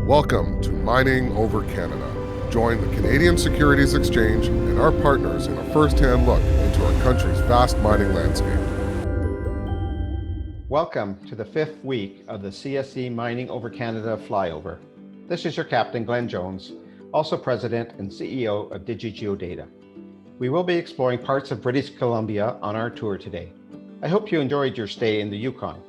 Welcome to Mining Over Canada. Join the Canadian Securities Exchange and our partners in a first-hand look into our country's vast mining landscape. Welcome to the fifth week of the CSE Mining Over Canada Flyover. This is your captain, Glen Jones, also president and CEO of DigiGeoData. We will be exploring parts of British Columbia on our tour today. I hope you enjoyed your stay in the Yukon.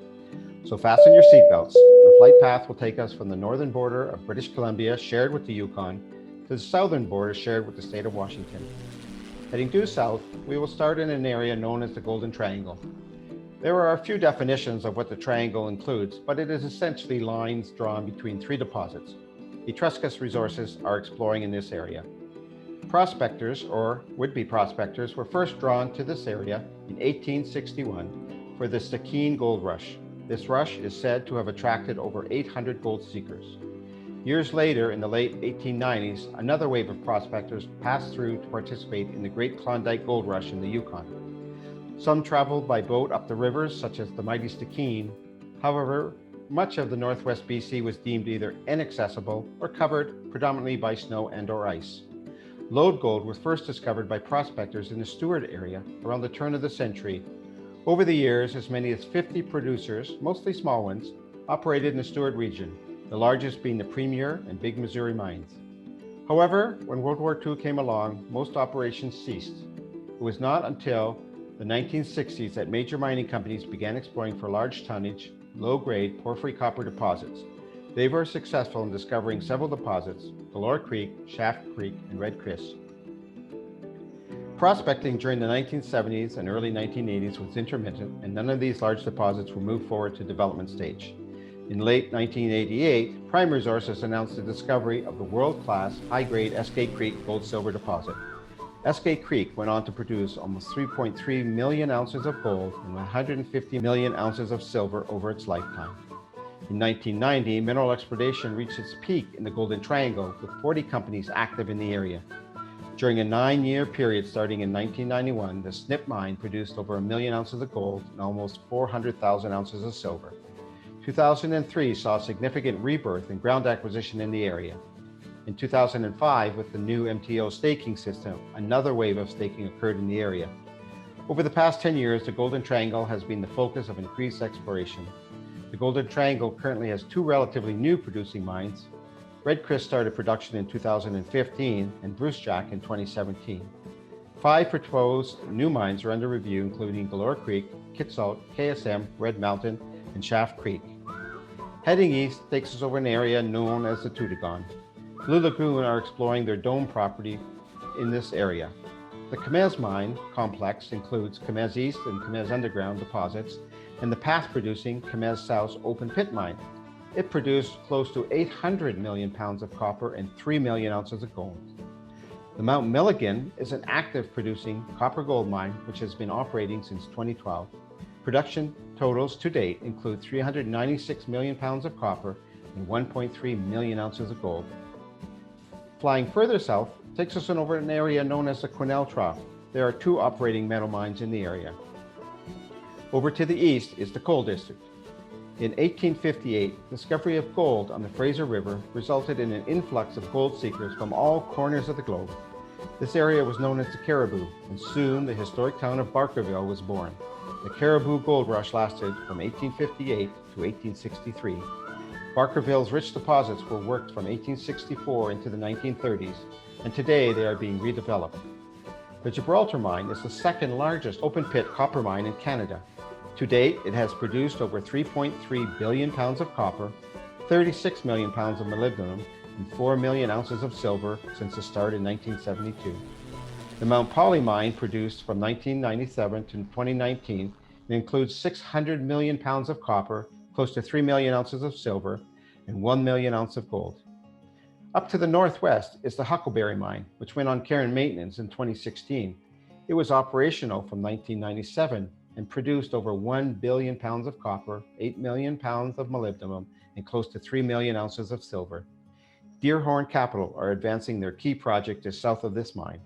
So fasten your seatbelts. Our flight path will take us from the northern border of British Columbia, shared with the Yukon, to the southern border, shared with the state of Washington. Heading due south, we will start in an area known as the Golden Triangle. There are a few definitions of what the triangle includes, but it is essentially lines drawn between three deposits. Etruscus Resources are exploring in this area. Prospectors, or would-be prospectors, were first drawn to this area in 1861 for the STEWART Gold Rush. This rush is said to have attracted over 800 gold seekers. Years later, in the late 1890s, another wave of prospectors passed through to participate in the Great Klondike Gold Rush in the Yukon. Some traveled by boat up the rivers, such as the mighty STEWART. However, much of the northwest BC was deemed either inaccessible or covered predominantly by snow and/or ice. Lode gold was first discovered by prospectors in the STEWART area around the turn of the century. Over the years, as many as 50 producers, mostly small ones, operated in the STEWART region, the largest being the Premier and Big Missouri mines. However, when World War II came along, most operations ceased. It was not until the 1960s that major mining companies began exploring for large tonnage, low-grade porphyry copper deposits. They were successful in discovering several deposits: Galore Creek, Shaft Creek, and Red Chris. Prospecting during the 1970s and early 1980s was intermittent, and none of these large deposits were moved forward to development stage. In late 1988, Prime Resources announced the discovery of the world-class high-grade ESKAY Creek gold-silver deposit. ESKAY Creek went on to produce almost 3.3 million ounces of gold and 150 million ounces of silver over its lifetime. In 1990, mineral exploration reached its peak in the Golden Triangle, with 40 companies active in the area. During a 9-year period starting in 1991, the SNP mine produced over 1 million ounces of gold and almost 400,000 ounces of silver. 2003 saw significant rebirth and ground acquisition in the area. In 2005, with the new MTO staking system, another wave of staking occurred in the area. Over the past 10 years, the Golden Triangle has been the focus of increased exploration. The Golden Triangle currently has 2 relatively new producing mines. Red Chris started production in 2015 and Bruce Jack in 2017. 5 proposed new mines are under review, including Galore Creek, Kitsault, KSM, Red Mountain, and Shaft Creek. Heading east takes us over an area known as the Tootagon. Blue Lagoon are exploring their dome property in this area. The Kemez mine complex includes Kemez East and Kemez Underground deposits and the past-producing Kemez South open pit mine. It produced close to 800 million pounds of copper and 3 million ounces of gold. The Mount Milligan is an active producing copper gold mine which has been operating since 2012. Production totals to date include 396 million pounds of copper and 1.3 million ounces of gold. Flying further south takes us over an area known as the QUESNEL TROUGH. There are 2 operating metal mines in the area. Over to the east is the Coal District. In 1858, discovery of gold on the Fraser River resulted in an influx of gold seekers from all corners of the globe. This area was known as the CARIBOO, and soon the historic town of Barkerville was born. The CARIBOO Gold Rush lasted from 1858 to 1863. Barkerville's rich deposits were worked from 1864 into the 1930s, and today they are being redeveloped. The Gibraltar mine is the second largest open-pit copper mine in Canada. To date, it has produced over 3.3 billion pounds of copper, 36 million pounds of molybdenum, and 4 million ounces of silver since the start in 1972. The Mount Polley mine produced from 1997 to 2019 and includes 600 million pounds of copper, close to 3 million ounces of silver, and 1 million ounces of gold. Up to the northwest is the Huckleberry mine, which went on care and maintenance in 2016. It was operational from 1997 and produced over 1 billion pounds of copper, 8 million pounds of molybdenum, and close to 3 million ounces of silver. Deerhorn Capital are advancing their key project just south of this mine.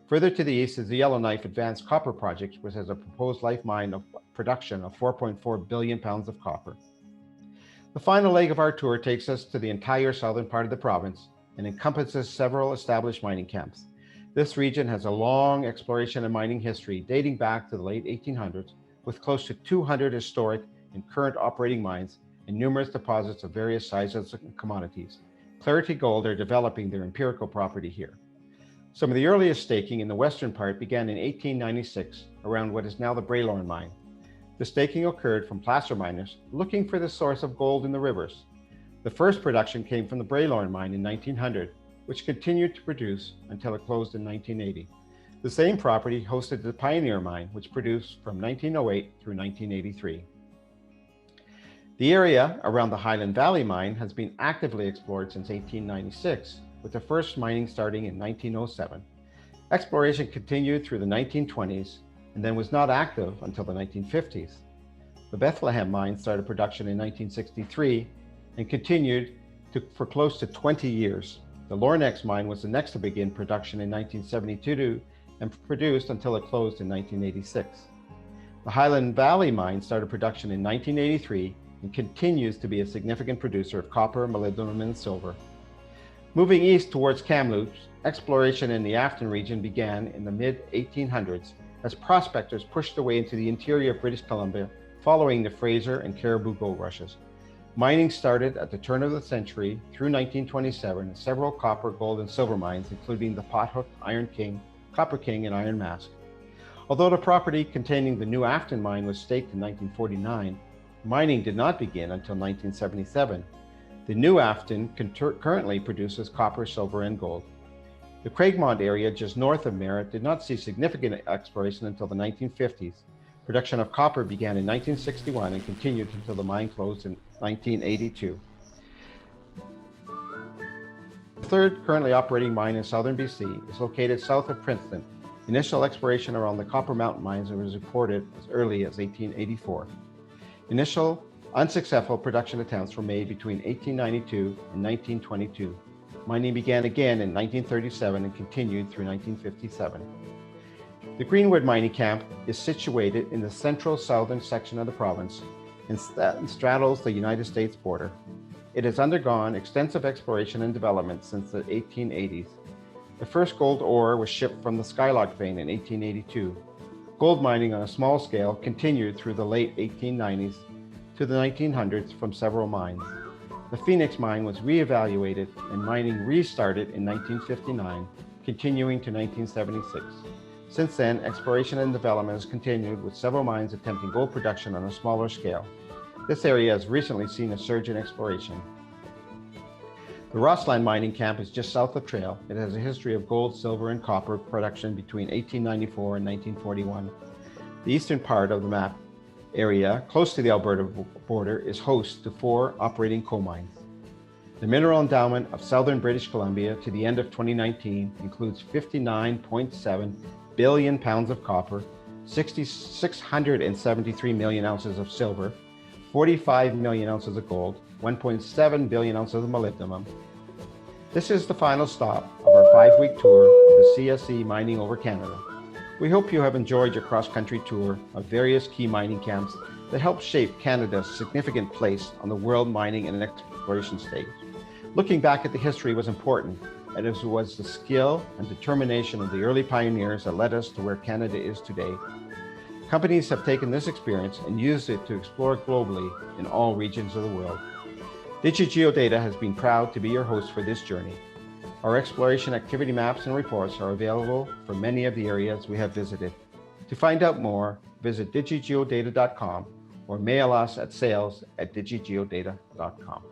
Further to the east is the Yellowknife Advanced Copper Project, which has a proposed life mine of production of 4.4 billion pounds of copper. The final leg of our tour takes us to the entire southern part of the province and encompasses several established mining camps. This region has a long exploration and mining history dating back to the late 1800s, with close to 200 historic and current operating mines and numerous deposits of various sizes and commodities. Clarity Gold are developing their empirical property here. Some of the earliest staking in the western part began in 1896 around what is now the BRALORNE mine. The staking occurred from placer miners looking for the source of gold in the rivers. The first production came from the BRALORNE mine in 1900, which continued to produce until it closed in 1980. The same property hosted the Pioneer mine, which produced from 1908 through 1983. The area around the Highland Valley mine has been actively explored since 1896, with the first mining starting in 1907. Exploration continued through the 1920s and then was not active until the 1950s. The Bethlehem mine started production in 1963 and continued for close to 20 years. The Lornex mine was the next to begin production in 1972 and produced until it closed in 1986. The Highland Valley mine started production in 1983 and continues to be a significant producer of copper, molybdenum, and silver. Moving east towards Kamloops, exploration in the Afton region began in the mid-1800s as prospectors pushed their way into the interior of British Columbia following the Fraser and CARIBOO gold rushes. Mining started at the turn of the century through 1927 in several copper, gold, and silver mines, including the Pothook, Iron King, Copper King, and Iron Mask. Although the property containing the new Afton mine was staked in 1949, mining did not begin until 1977. The new Afton currently produces copper, silver, and gold. The Craigmont area just north of Merritt did not see significant exploration until the 1950s. Production of copper began in 1961 and continued until the mine closed in 1982. The third currently operating mine in southern BC is located south of Princeton. Initial exploration around the Copper Mountain mines was reported as early as 1884. Initial unsuccessful production attempts were made between 1892 and 1922. Mining began again in 1937 and continued through 1957. The Greenwood mining camp is situated in the central southern section of the province and straddles the United States border. It has undergone extensive exploration and development since the 1880s. The first gold ore was shipped from the Skylock vein in 1882. Gold mining on a small scale continued through the late 1890s to the 1900s from several mines. The Phoenix mine was reevaluated and mining restarted in 1959, continuing to 1976. Since then, exploration and development has continued, with several mines attempting gold production on a smaller scale. This area has recently seen a surge in exploration. The ROSSLAND mining camp is just south of Trail. It has a history of gold, silver, and copper production between 1894 and 1941. The eastern part of the map area, close to the Alberta border, is host to 4 operating coal mines. The mineral endowment of southern British Columbia to the end of 2019 includes 59.7 billion pounds of copper, 673 million ounces of silver, 45 million ounces of gold, 1.7 billion ounces of molybdenum. This is the final stop of our 5-week tour of the CSE Mining Over Canada. We hope you have enjoyed your cross-country tour of various key mining camps that help shape Canada's significant place on the world mining and exploration stage. Looking back at the history was important, and it was the skill and determination of the early pioneers that led us to where Canada is today. Companies have taken this experience and used it to explore globally in all regions of the world. DigiGeoData has been proud to be your host for this journey. Our exploration activity maps and reports are available for many of the areas we have visited. To find out more, visit digigeodata.com or mail us at sales@digigeodata.com.